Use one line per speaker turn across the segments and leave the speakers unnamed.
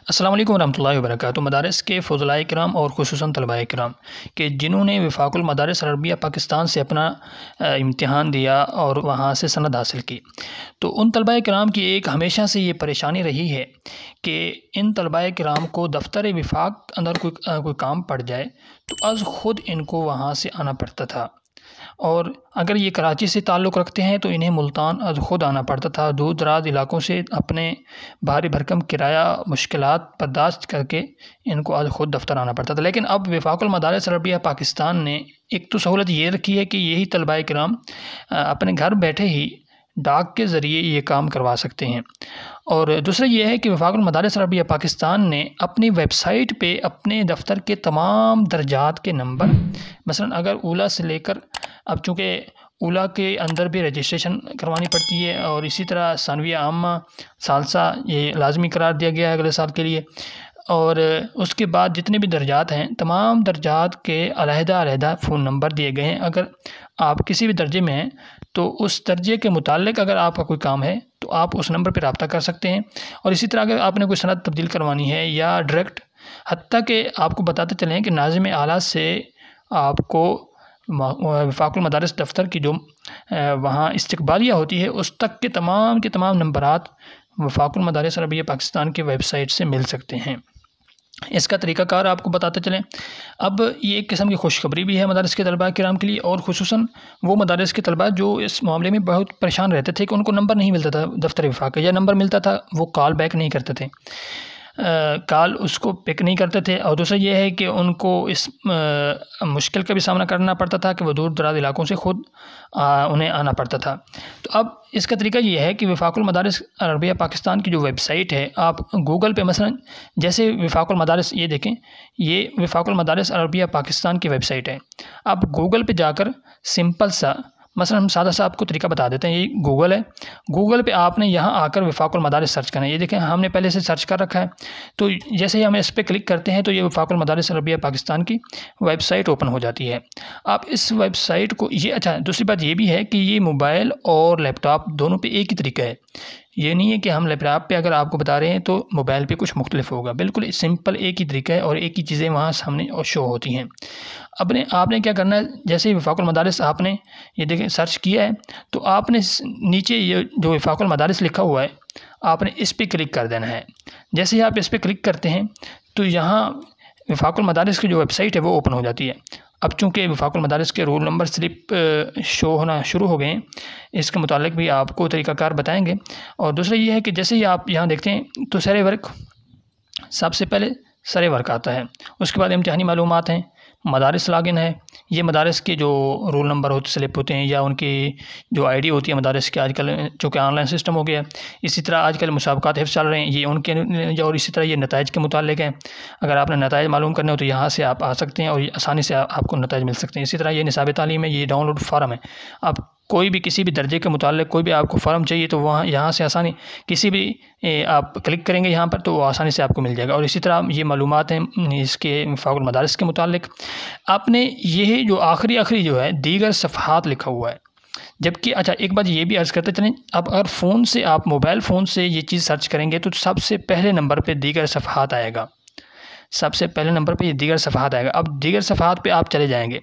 अस्सलाम वालेकुम रहमतुल्लाहि व बरकातुहू। मदारिस के फ़ुज़लाए किराम और ख़ुसूसन तलबाए किराम के जिन्होंने वफ़ाक़ुल मदारिस अरबिया पाकिस्तान से अपना इम्तिहान दिया और वहाँ से सनद हासिल की, तो उन तलबाए किराम की एक हमेशा से ये परेशानी रही है कि इन तलबाए किराम को दफ़्तर विफ़ाक़ अंदर कोई काम पड़ जाए तो अज़ ख़ुद इनको वहाँ से आना पड़ता था। और अगर ये कराची से ताल्लुक़ रखते हैं तो इन्हें मुल्तान अज़ ख़ुद आना पड़ता था। दूर दराज़ इलाकों से अपने भारी भरकम किराया मुश्किलात बर्दाश्त करके इनको अज़ ख़ुद दफ़्तर आना पड़ता था। लेकिन अब वफ़ाक़ुल मदारिस अरबिया पाकिस्तान ने एक तो सहूलत ये रखी है कि यही तलबाए किराम अपने घर बैठे ही डाक के ज़रिए ये काम करवा सकते हैं। और दूसरा ये है कि वफ़ाक़ुल मदारिस अरबिया पाकिस्तान ने अपनी वेबसाइट पे अपने दफ़्तर के तमाम दर्जात के नंबर, मसलन अगर ऊला से लेकर, अब चूँकि ऊला के अंदर भी रजिस्ट्रेशन करवानी पड़ती है और इसी तरह सानविया आमा सालसा ये लाज़मी करार दिया गया है अगले साल के लिए। और उसके बाद जितने भी दर्जात हैं तमाम दर्जात के अलहदा फ़ोन नंबर दिए गए हैं। अगर आप किसी भी दर्जे में हैं तो उस दर्जे के मुतालिक अगर आपका कोई काम है तो आप उस नंबर पर रब्ता कर सकते हैं। और इसी तरह अगर आपने कोई सनद तब्दील करवानी है या डायरेक्ट, हत्ता कि आपको बताते चलें कि नाज़िम आला से आपको वफ़ाक़ुल मदारिस दफ़्तर की जो वहाँ इस्तक़बालिया होती है उस तक के तमाम नंबरात वफ़ाक़ुल मदारिस अरबिया पाकिस्तान की वेबसाइट से मिल सकते हैं। इसका तरीक़ाकार आपको बताते चलें। अब ये एक किस्म की खुशखबरी भी है मदारिस के तलबा किराम के लिए, और ख़ुसूसन वो मदारिस के तलबा जो इस मामले में बहुत परेशान रहते थे कि उनको नंबर नहीं मिलता था दफ़्तर वफ़ाक़ का, या नंबर मिलता था वो कॉल बैक नहीं करते थे, कॉल उसको पिक नहीं करते थे। और दूसरा ये है कि उनको इस मुश्किल का भी सामना करना पड़ता था कि वो दूर दराज़ इलाकों से ख़ुद उन्हें आना पड़ता था। तो अब इसका तरीका ये है कि वफ़ाक़ुल मदारिस अरबिया पाकिस्तान की जो वेबसाइट है, आप गूगल पे मसलन जैसे वफ़ाक़ुल मदारिस, ये देखें ये वफ़ाक़ुल मदारिस अरबिया पाकिस्तान की वेबसाइट है। आप गूगल पे जाकर सिंपल सा, मसलन हम सादा सा आपको तरीका बता देते हैं। ये गूगल है, गूगल पे आपने यहाँ आकर वफ़ाक़ुल मदारिस सर्च करना है। ये देखें हमने पहले से सर्च कर रखा है, तो जैसे ही हम इस पर क्लिक करते हैं तो ये वफ़ाक़ुल मदारिस अरबिया पाकिस्तान की वेबसाइट ओपन हो जाती है। आप इस वेबसाइट को अच्छा, दूसरी बात ये भी है कि ये मोबाइल और लैपटॉप दोनों पे एक ही तरीका है। ये नहीं है कि हम लैपटॉप पे अगर आपको बता रहे हैं तो मोबाइल पे कुछ मुख्तलिफ होगा, बिल्कुल सिंपल एक ही तरीका है और एक ही चीज़ें वहाँ सामने और शो होती हैं। आपने क्या करना है, जैसे ही वफ़ाक़ुल मदारिस आपने ये देखें सर्च किया है तो आपने नीचे ये जो वफ़ाक़ुल मदारिस लिखा हुआ है आपने इस पर क्लिक कर देना है। जैसे ही आप इस पर क्लिक करते हैं तो यहाँ वफ़ाक़ुल मदारिस की जो वेबसाइट है वो ओपन हो जाती है। अब चूँकि वफ़ाक़ुल मदारिस के रोल नंबर स्लिप शो होना शुरू हो गए हैं, इसके मुतालिक भी आपको तरीक़ाकार बताएंगे। और दूसरा ये है कि जैसे ही आप यहाँ देखते हैं तो सरे वर्क, सबसे पहले सरे वर्क आता है, उसके बाद इम्तिहानी मालूमात हैं, मदारिस लॉगिन है, ये मदारिस के जो रोल नंबर होते स्लिप होते हैं या उनकी जो आईडी होती है मदारिस के, आजकल चूँकि ऑनलाइन सिस्टम हो गया है। इसी तरह आजकल मुसाबकात हिफ्ज़ चल रहे हैं, ये उनके, और इसी तरह ये नताइज के मुतालिक हैं। अगर आपने नताइज मालूम करने हो तो यहाँ से आप आ सकते हैं और आसानी से आपको नताइज मिल सकते हैं। इसी तरह ये निसाब तालीम है, ये डाउनलोड फार्म है। आप कोई भी किसी भी दर्जे के मुतालिक कोई भी आपको फ़ॉर्म चाहिए तो वहाँ यहाँ से आसानी किसी भी आप क्लिक करेंगे यहाँ पर तो वो आसानी से आपको मिल जाएगा। और इसी तरह ये मालूमात हैं इसके वफ़ाक़ुल मदारिस के मुतालिक। आपने ये जो आखिरी जो है दीगर सफ़हात लिखा हुआ है, जबकि अच्छा एक बात ये भी अर्ज़ करते चलें, अब अगर फ़ोन से आप मोबाइल फ़ोन से ये चीज़ सर्च करेंगे तो सबसे पहले नंबर पर दीगर सफ़हात आएगा, सबसे पहले नंबर पर ये दीगर सफ़हात आएगा। अब दीगर सफ़हात पर आप चले जाएँगे,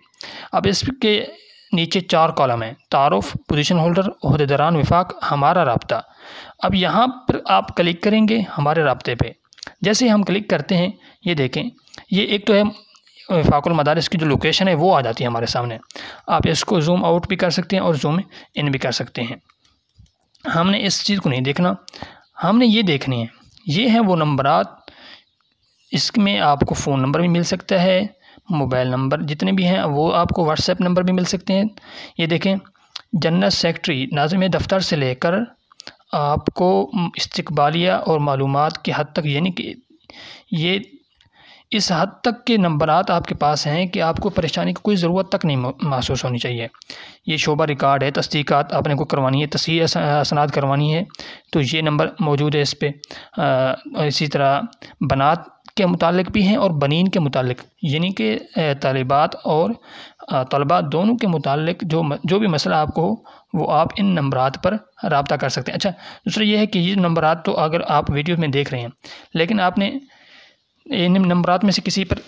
अब इसके नीचे 4 कॉलम हैं, तारुफ़, पोजीशन होल्डर, ओहदेदारान वफ़ाक़, हमारा राब्ता। अब यहाँ पर आप क्लिक करेंगे हमारे राब्ते पे। जैसे ही हम क्लिक करते हैं ये देखें, ये एक तो है वफ़ाक़ुल मदारिस की जो लोकेशन है वो आ जाती है हमारे सामने। आप इसको ज़ूम आउट भी कर सकते हैं और ज़ूम इन भी कर सकते हैं। हमने इस चीज़ को नहीं देखना, हमने ये देखनी है, ये हैं वो नंबरात, इसमें आपको फ़ोन नंबर भी मिल सकता है, मोबाइल नंबर जितने भी हैं वो आपको व्हाट्सएप नंबर भी मिल सकते हैं। ये देखें जनरल सेक्रेटरी नाज़िम दफ़्तर से लेकर आपको इस्तक़बालिया और मालूमात की हद तक, यानी कि ये इस हद तक के नंबरात आपके पास हैं कि आपको परेशानी की कोई ज़रूरत तक नहीं महसूस होनी चाहिए। ये शोबा रिकॉर्ड है, तस्दीक़ात आपने को करवानी है, तस्हीह असनाद करवानी है तो ये नंबर मौजूद है इस पर। इसी तरह बनात के मुतालिक भी हैं और बनीन के मुतालिक, यानी कि तालिबात और तलबा दोनों के मुतालिक जो भी मसला आपको हो वो आप इन नंबरात पर रब्ता कर सकते हैं। अच्छा, दूसरा ये है कि ये नंबरात तो अगर आप वीडियो में देख रहे हैं, लेकिन आपने इन नंबरात में से किसी पर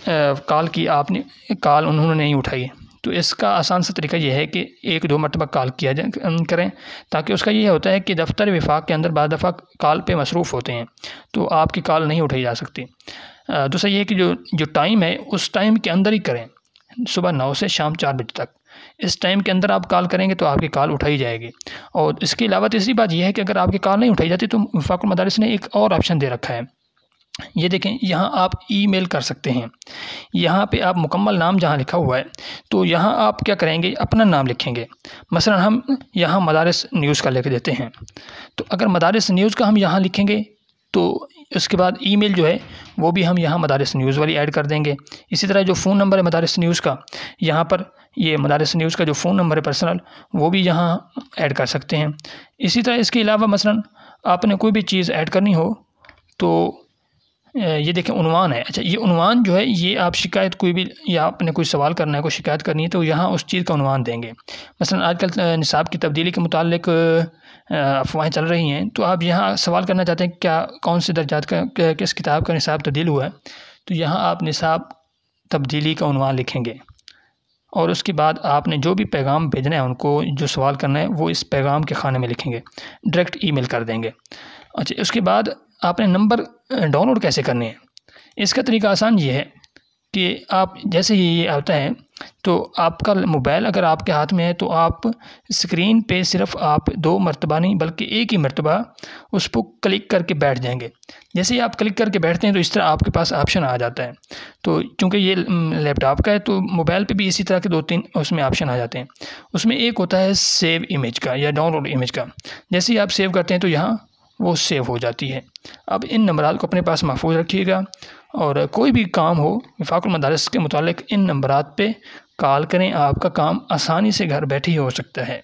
कॉल की, आपने कॉल उन्होंने नहीं उठाई, तो इसका आसान सा तरीका यह है कि 1-2 मरतबा कॉल किया करें, ताकि उसका ये होता है कि दफ्तर वफाक के अंदर बाद दफ़ा कॉल पे मसरूफ़ होते हैं तो आपकी कॉल नहीं उठाई जा सकती। दूसरा ये है कि जो टाइम है उस टाइम के अंदर ही करें, सुबह 9 से शाम 4 बजे तक। इस टाइम के अंदर आप कॉल करेंगे तो आपकी कॉल उठाई जाएगी। और इसके अलावा तीसरी बात यह है कि अगर आपकी कॉल नहीं उठाई जाती तो वफाकुल मदारिस ने एक और ऑप्शन दे रखा है। ये देखें, यहाँ आप ईमेल कर सकते हैं। यहाँ पे आप मुकम्मल नाम जहाँ लिखा हुआ है तो यहाँ आप क्या करेंगे, अपना नाम लिखेंगे। मसलन हम यहाँ मदारिस न्यूज़ का लेके देते हैं, तो अगर मदारिस न्यूज़ का हम यहाँ लिखेंगे तो उसके बाद ईमेल जो है वो भी हम यहाँ मदारिस न्यूज़ वाली ऐड कर देंगे। इसी तरह जो फ़ोन नंबर है मदारिस न्यूज़ का, यहाँ पर ये मदारिस न्यूज़ का जो फ़ोन नंबर है पर्सनल, वो भी यहाँ ऐड कर सकते हैं। इसी तरह इसके अलावा मसलन आपने कोई भी चीज़ ऐड करनी हो तो ये देखें उन्वान है। अच्छा, ये उन्वान जो है ये आप शिकायत कोई भी, या आपने कोई सवाल करना है, कोई शिकायत करनी है तो यहाँ उस चीज़ का उन्वान देंगे। मसलन आजकल निसाब की तब्दीली के मुतालिक अफवाहें चल रही हैं, तो आप यहाँ सवाल करना चाहते हैं क्या कौन से दर्जात का किस किताब का निसाब तब्दील हुआ है, तो यहाँ आप निसाब तब्दीली का उन्वान लिखेंगे और उसके बाद आपने जो भी पैगाम भेजना है उनको, जो सवाल करना है वो इस पैगाम के खाने में लिखेंगे, डायरेक्ट ईमेल कर देंगे। अच्छा, उसके बाद आपने नंबर डाउनलोड कैसे करने हैं, इसका तरीका आसान ये है कि आप जैसे ही ये आता है तो आपका मोबाइल अगर आपके हाथ में है तो आप स्क्रीन पे सिर्फ आप 2 मरतबा नहीं बल्कि एक ही मरतबा उस पर क्लिक करके बैठ जाएंगे। जैसे ही आप क्लिक करके बैठते हैं तो इस तरह आपके पास ऑप्शन आ जाता है। तो चूँकि ये लैपटॉप का है तो मोबाइल पे भी इसी तरह के 2-3 उसमें ऑप्शन आ जाते हैं। उसमें एक होता है सेव इमेज का या डाउनलोड इमेज का। जैसे ही आप सेव करते हैं तो यहाँ वो सेव हो जाती है। अब इन नंबरात को अपने पास महफूज रखिएगा और कोई भी काम हो वफाकुल मदारिस के मुतालिक इन नंबरात पे कॉल करें, आपका काम आसानी से घर बैठे ही हो सकता है।